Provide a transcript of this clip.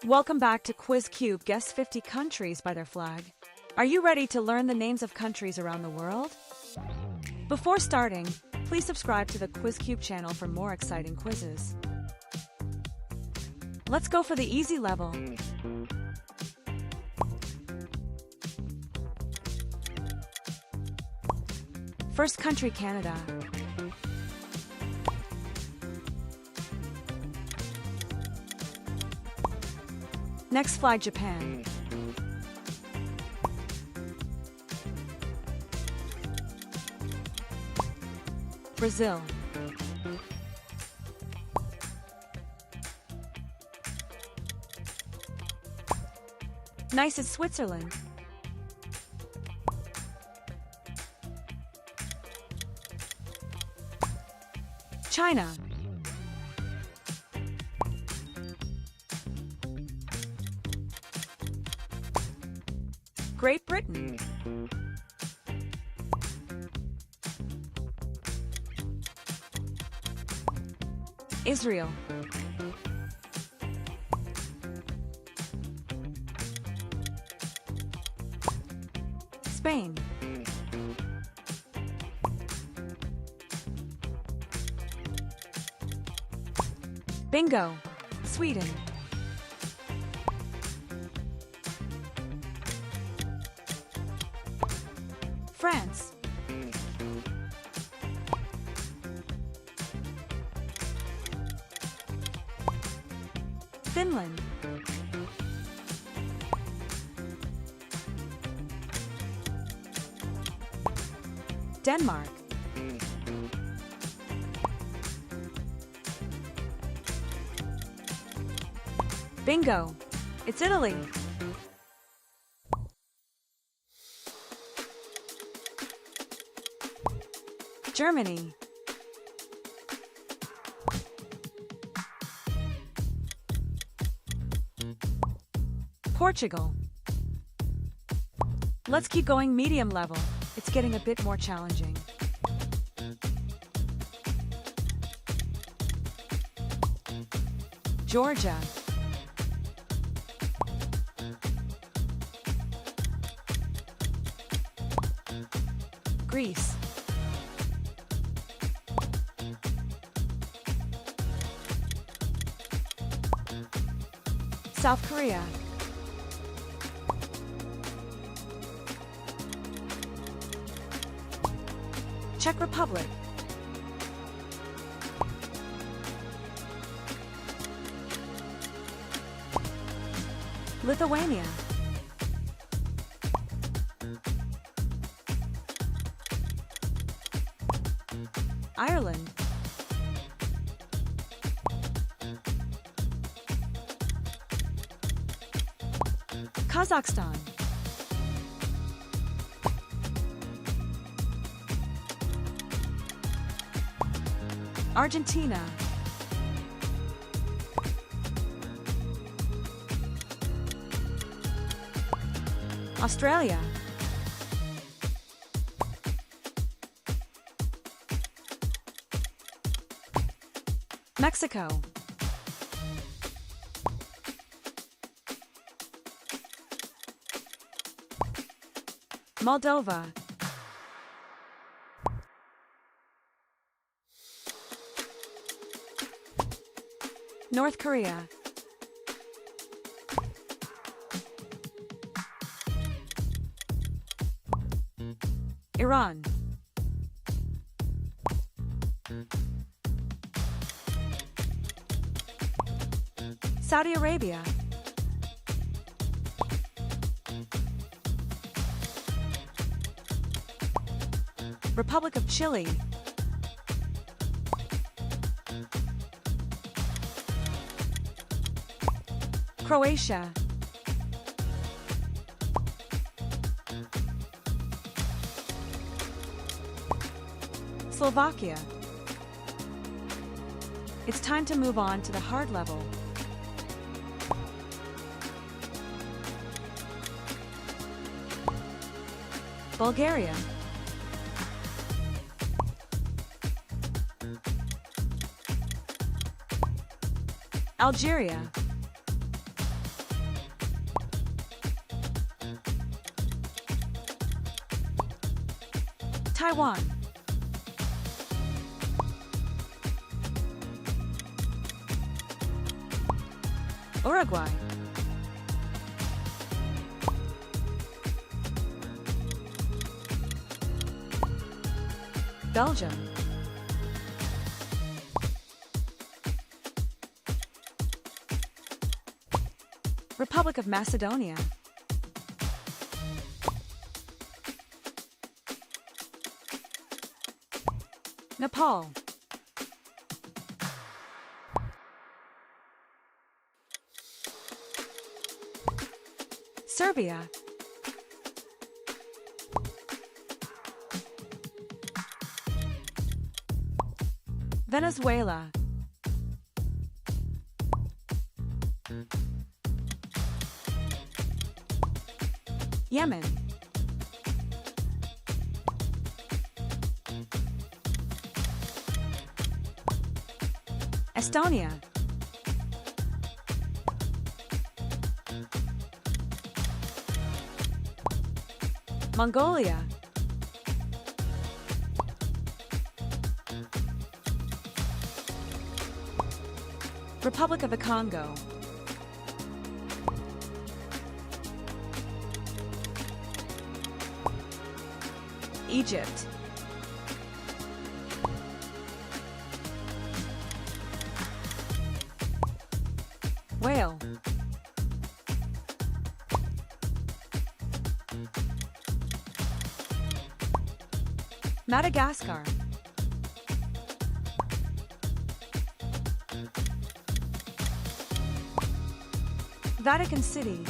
Welcome back to Quiz Cube. Guess 50 countries by their flag. Are you ready to learn the names of countries around the world? Before starting, please subscribe to the Quiz Cube channel for more exciting quizzes. Let's go for the easy level. First country, Canada. Next flag, Japan. Brazil. Nice is Switzerland. China. Great Britain. Israel. Spain. Bingo! Sweden. France. Finland. Denmark. Bingo! It's Italy. Germany. Portugal. Let's keep going medium level. It's getting a bit more challenging. Georgia. Greece. South Korea. Czech Republic. Lithuania. Ireland. Kazakhstan. Argentina. Australia. Mexico. Moldova. North Korea. Iran. Saudi Arabia. Republic of Chile. Croatia. Slovakia. It's time to move on to the hard level. Bulgaria. Algeria. Taiwan. Uruguay. Belgium. Republic of Macedonia. Nepal. Serbia. Venezuela. Yemen. Estonia. Mongolia. Republic of the Congo. Egypt. Wales. Madagascar. Vatican City.